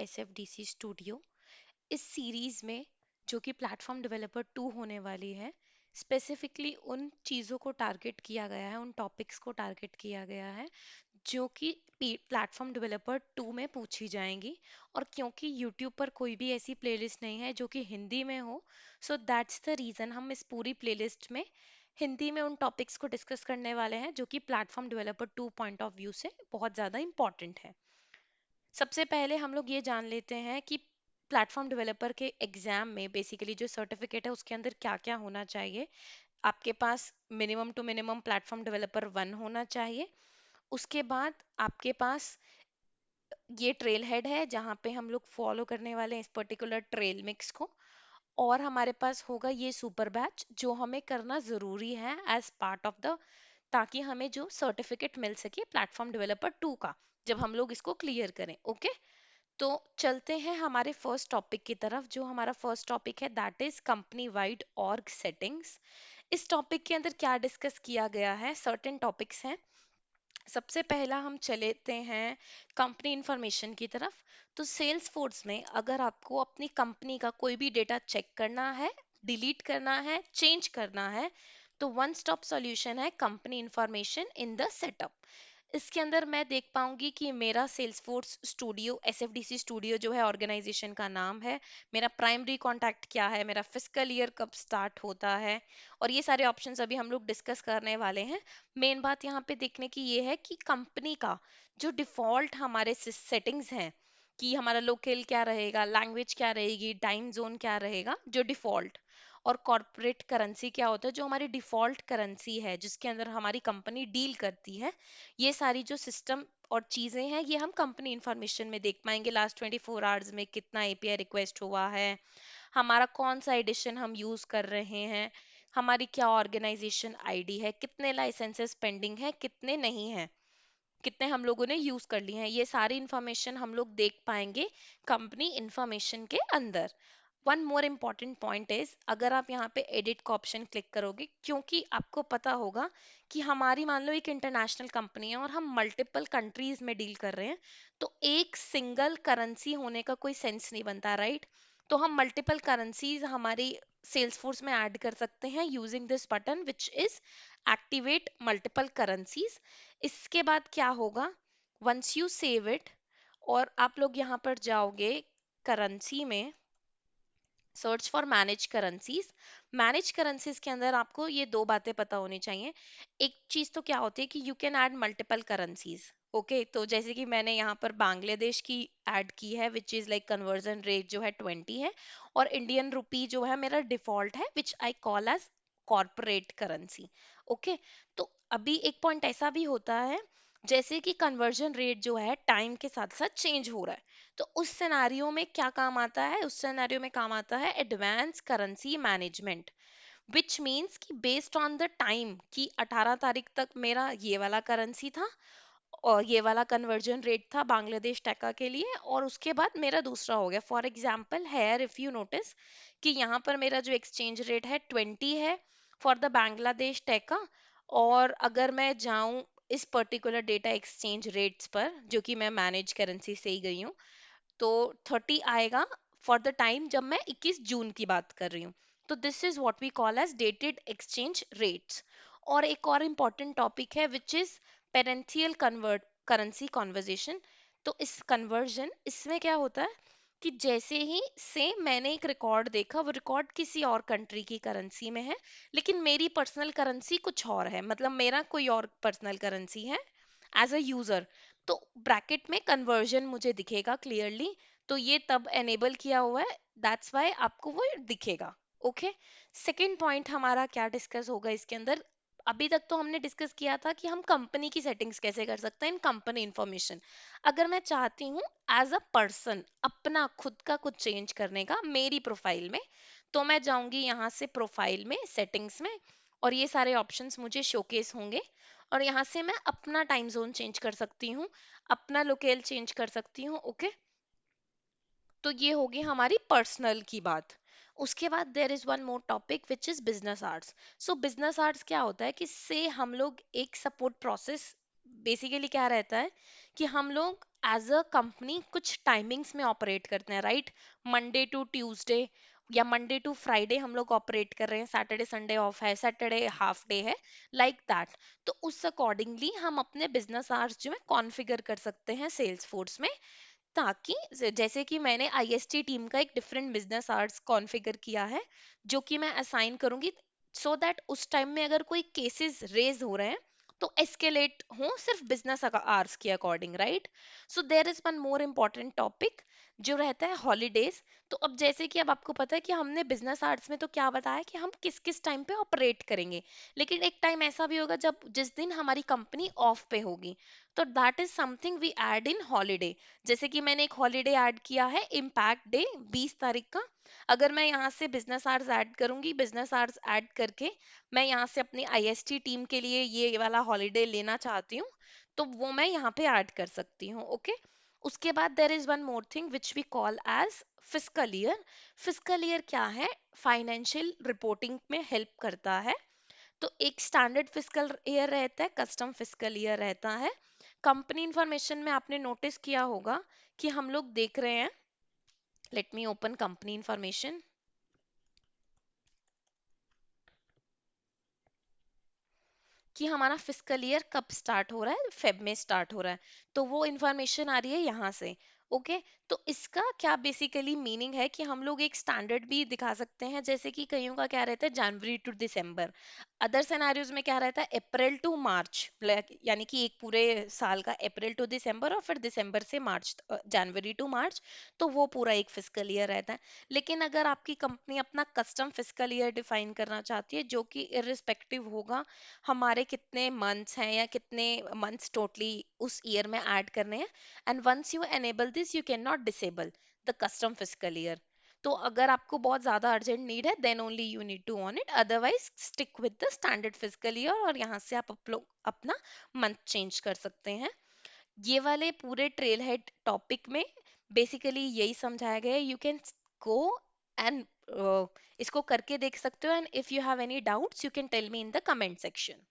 SFDC studio. इस series में जो कि प्लेटफॉर्म डेवलपर 2 होने वाली है, स्पेसिफिकली उन चीज़ों को टारगेट किया गया है, उन टॉपिक्स को टारगेट किया गया है जो कि प्लेटफॉर्म डेवलपर 2 में पूछी जाएंगी। और क्योंकि यूट्यूब पर कोई भी ऐसी प्लेलिस्ट नहीं है जो कि हिंदी में हो, सो दैट्स द रीज़न हम इस पूरी प्लेलिस्ट में हिंदी में उन टॉपिक्स को डिस्कस करने वाले हैं जो कि platform developer 2 point of view से बहुत ज़्यादा इंपॉर्टेंट है। सबसे पहले हम लोग ये जान लेते हैं कि प्लेटफॉर्म डेवलपर के एग्जाम में बेसिकली जो सर्टिफिकेट है उसके अंदर क्या क्या होना चाहिए। आपके पास minimum two minimum platform developer 1 होना चाहिए। उसके बाद आपके पास ये ट्रेल हेड है जहाँ पे हम लोग फॉलो करने वाले हैं इस पर्टिकुलर ट्रेल मिक्स को। और हमारे पास होगा ये सुपर बैच जो हमें करना ज़रूरी है एज पार्ट ऑफ द, ताकि हमें जो सर्टिफिकेट मिल सके प्लेटफॉर्म डेवलपर 2 का जब हम लोग इसको क्लियर करें। ओके, तो चलते हैं हमारे फर्स्ट टॉपिक की तरफ। जो हमारा फर्स्ट टॉपिक है that is company wide org settings. इस टॉपिक के अंदर क्या डिस्कस किया गया है, सर्टेन टॉपिक्स हैं। सबसे पहला हम चलेते हैं कंपनी इंफॉर्मेशन की तरफ। तो सेल्स फोर्स में अगर आपको अपनी कंपनी का कोई भी डेटा चेक करना है, डिलीट करना है, चेंज करना है, तो वन स्टॉप सॉल्यूशन है company information in the setup. इसके अंदर मैं देख पाऊंगी कि मेरा सेल्सफोर्स स्टूडियो, एसएफडीसी स्टूडियो जो है ऑर्गेनाइजेशन का नाम है, मेरा प्राइमरी कांटेक्ट क्या है, मेरा फिस्कल ईयर कब स्टार्ट होता है, और ये सारे ऑप्शंस अभी हम लोग डिस्कस करने वाले हैं। मेन बात यहाँ पे देखने की ये है कि कंपनी का जो डिफॉल्ट हमारे सेटिंग्स हैं कि हमारा लोकल क्या रहेगा, लैंग्वेज क्या रहेगी, टाइम जोन क्या रहेगा, जो डिफॉल्ट, और कॉर्पोरेट करेंसी क्या होता है जो हमारी डिफॉल्ट करेंसी है जिसके अंदर हमारी कंपनी डील करती है। ये सारी जो सिस्टम और चीजें हैं ये हम कंपनी इंफॉर्मेशन में देख पाएंगे। लास्ट 24 आवर्स में कितना एपीआई रिक्वेस्ट हुआ है, हमारा कौन सा एडिशन हम यूज कर रहे हैं, हमारी क्या ऑर्गेनाइजेशन आईडी है, कितने लाइसेंसेस पेंडिंग है, कितने नहीं है, कितने हम लोगों ने यूज कर लिए हैं, ये सारी इंफॉर्मेशन हम लोग देख पाएंगे कंपनी इंफॉर्मेशन के अंदर। One more important point is, अगर आप यहाँ पे एडिट का ऑप्शन क्लिक करोगे, क्योंकि आपको पता होगा कि हमारी मान लो एक इंटरनेशनल कंपनी है और हम मल्टीपल कंट्रीज में डील कर रहे हैं, तो एक सिंगल करेंसी होने का कोई सेंस नहीं बनता, राइट? तो हम मल्टीपल करेंसीज हमारी सेल्सफोर्स में ऐड कर सकते हैं using this button which is activate multiple currencies. इसके बाद क्या होगा, वंस यू सेव इट और आप लोग यहाँ पर जाओगे करेंसी में, search for manage currencies. Manage currencies के अंदर आपको ये दो बातें पता होनी चाहिए। एक चीज तो क्या होती है कि you can add multiple currencies. Okay, तो जैसे कि मैंने यहाँ पर बांग्लादेश की ऐड की है which is like conversion rate जो है 20 है, और इंडियन रुपी जो है मेरा डिफॉल्ट है which I call as corporate currency. Okay, तो अभी एक पॉइंट ऐसा भी होता है जैसे कि कन्वर्जन रेट जो है टाइम के साथ साथ चेंज हो रहा है, तो उस सिनेरियो में क्या काम आता है, उस सिनेरियो में काम आता है advance currency management, which means कि बेस्ड ऑन द टाइम कि 18 तारीख तक मेरा ये वाला करेंसी था और ये वाला कन्वर्जन रेट था बांग्लादेश टका के लिए, और उसके बाद मेरा दूसरा हो गया। For example here if you notice कि यहाँ पर मेरा जो एक्सचेंज रेट है 20 है फॉर द बांग्लादेश टका, और अगर मैं जाऊं इस पर्टिकुलर डेटा एक्सचेंज रेट्स पर जो कि मैं मैनेज करेंसी से ही गई हूँ, तो 30 आएगा फॉर द टाइम जब मैं 21 जून की बात कर रही हूँ। तो this is what we call as dated exchange rates. और एक और इम्पॉर्टेंट टॉपिक है विच इज पेरेंथियल कन्वर्ट करेंसी कॉन्वर्जेशन। तो इस कन्वर्जन इसमें क्या होता है कि जैसे ही से मैंने एक रिकॉर्ड देखा, वो रिकॉर्ड किसी और कंट्री की करेंसी में है लेकिन मेरी पर्सनल करेंसी कुछ और है, मतलब मेरा कोई और पर्सनल करेंसी है एज अ यूजर, तो ब्रैकेट में कन्वर्जन मुझे दिखेगा क्लियरली। तो ये तब एनेबल किया हुआ है, दैट्स वाई आपको वो दिखेगा। ओके, सेकंड पॉइंट हमारा क्या डिस्कस होगा इसके अंदर। अभी तक तो हमने डिस्कस किया था कि हम कंपनी की सेटिंग्स कैसे कर सकते हैं इन कंपनी इंफॉर्मेशन। अगर मैं चाहती हूँ एज अ पर्सन अपना खुद का कुछ चेंज करने का मेरी प्रोफाइल में, तो मैं जाऊंगी यहाँ से प्रोफाइल में, सेटिंग्स में, और ये सारे ऑप्शंस मुझे शोकेस होंगे, और यहाँ से मैं अपना टाइम जोन चेंज कर सकती हूँ, अपना लोकेल चेंज कर सकती हूँ। ओके, तो ये होगी हमारी पर्सनल की बात। उसके बाद there is one more topic which is business arts. So business arts क्या होता है कि से हम लोग एक सपोर्ट प्रोसेस बेसिकली क्या रहता है कि हम लोग एज अ कंपनी कुछ टाइमिंग्स में ऑपरेट करते हैं, राइट? मंडे टू ट्यूसडे या मंडे टू फ्राइडे हम लोग ऑपरेट कर रहे हैं, सैटरडे संडे ऑफ है, सैटरडे हाफ डे है, लाइक दैट। तो उस अकॉर्डिंगली हम अपने बिजनेस आवर्स जो है कॉन्फ़िगर कर सकते हैं सेल्स फोर्स में, ताकि जैसे कि मैंने आईएसटी टीम का एक डिफरेंट बिजनेस आवर्स कॉन्फ़िगर किया है जो कि मैं असाइन करूंगी, सो दैट उस टाइम में अगर कोई केसेस रेज हो रहे हैं तो एस्केलेट हो सिर्फ बिजनेस आवर्स के according, right? So there is one more important topic जो रहता है हॉलीडेज। तो अब जैसे कि अब आपको पता है कि हमने बिजनेस आवर्स में तो क्या बताया कि हम किस किस टाइम पे ऑपरेट करेंगे, लेकिन एक टाइम ऐसा भी होगा जब जिस दिन हमारी कंपनी ऑफ पे होगी, तो that is something we add in holiday. जैसे कि मैंने एक हॉलीडे ऐड किया है इम्पैक्ट डे 20 तारीख का। अगर मैं यहाँ से बिजनेस आवर्स ऐड करूंगी, बिजनेस आवर्स ऐड करके मैं यहाँ से अपनी आईएसटी टीम के लिए ये वाला हॉलीडे लेना चाहती हूँ, तो वो मैं यहाँ पे ऐड कर सकती हूँ, ओके? उसके बाद there is one more thing which we call as fiscal year. Fiscal year क्या है? फाइनेंशियल रिपोर्टिंग में हेल्प करता है। तो एक स्टैंडर्ड फिस्कल ईयर रहता है, कस्टम फिस्कल ईयर रहता है। कंपनी इंफॉर्मेशन में आपने नोटिस किया होगा कि हम लोग देख रहे हैं, let me open company information, कि हमारा फिस्कल ईयर कब स्टार्ट हो रहा है, फेब में स्टार्ट हो रहा है। तो वो इंफॉर्मेशन आ रही है यहाँ से, ओके? तो इसका क्या बेसिकली मीनिंग है कि हम लोग एक स्टैंडर्ड भी दिखा सकते हैं, जैसे कि कईयों का क्या रहता है जनवरी टू दिसंबर, अदर सिनेरियोज में क्या रहता है अप्रैल टू मार्च, यानी कि एक पूरे साल का अप्रैल टू दिसंबर और फिर दिसंबर से मार्च, जनवरी टू मार्च, तो वो पूरा एक फिस्कल ईयर रहता है। लेकिन अगर आपकी कंपनी अपना कस्टम फिस्कल ईयर डिफाइन करना चाहती है जो कि इररिस्पेक्टिव होगा हमारे कितने मंथ्स हैं या कितने मंथ्स टोटली उस ईयर में ऐड करने हैं, and once you enable this you can not disable the custom fiscal year. तो अगर आपको बहुत ज्यादा अर्जेंट नीड है then only you need to on it, otherwise stick with the standard fiscal year और यहाँ से आप अपना मंथ चेंज कर सकते हैं। ये वाले पूरे ट्रेल हेड टॉपिक में बेसिकली यही समझाया गया है। यू कैन गो एंड इसको करके देख सकते हो, and if you have any doubts you can tell me in the comment section.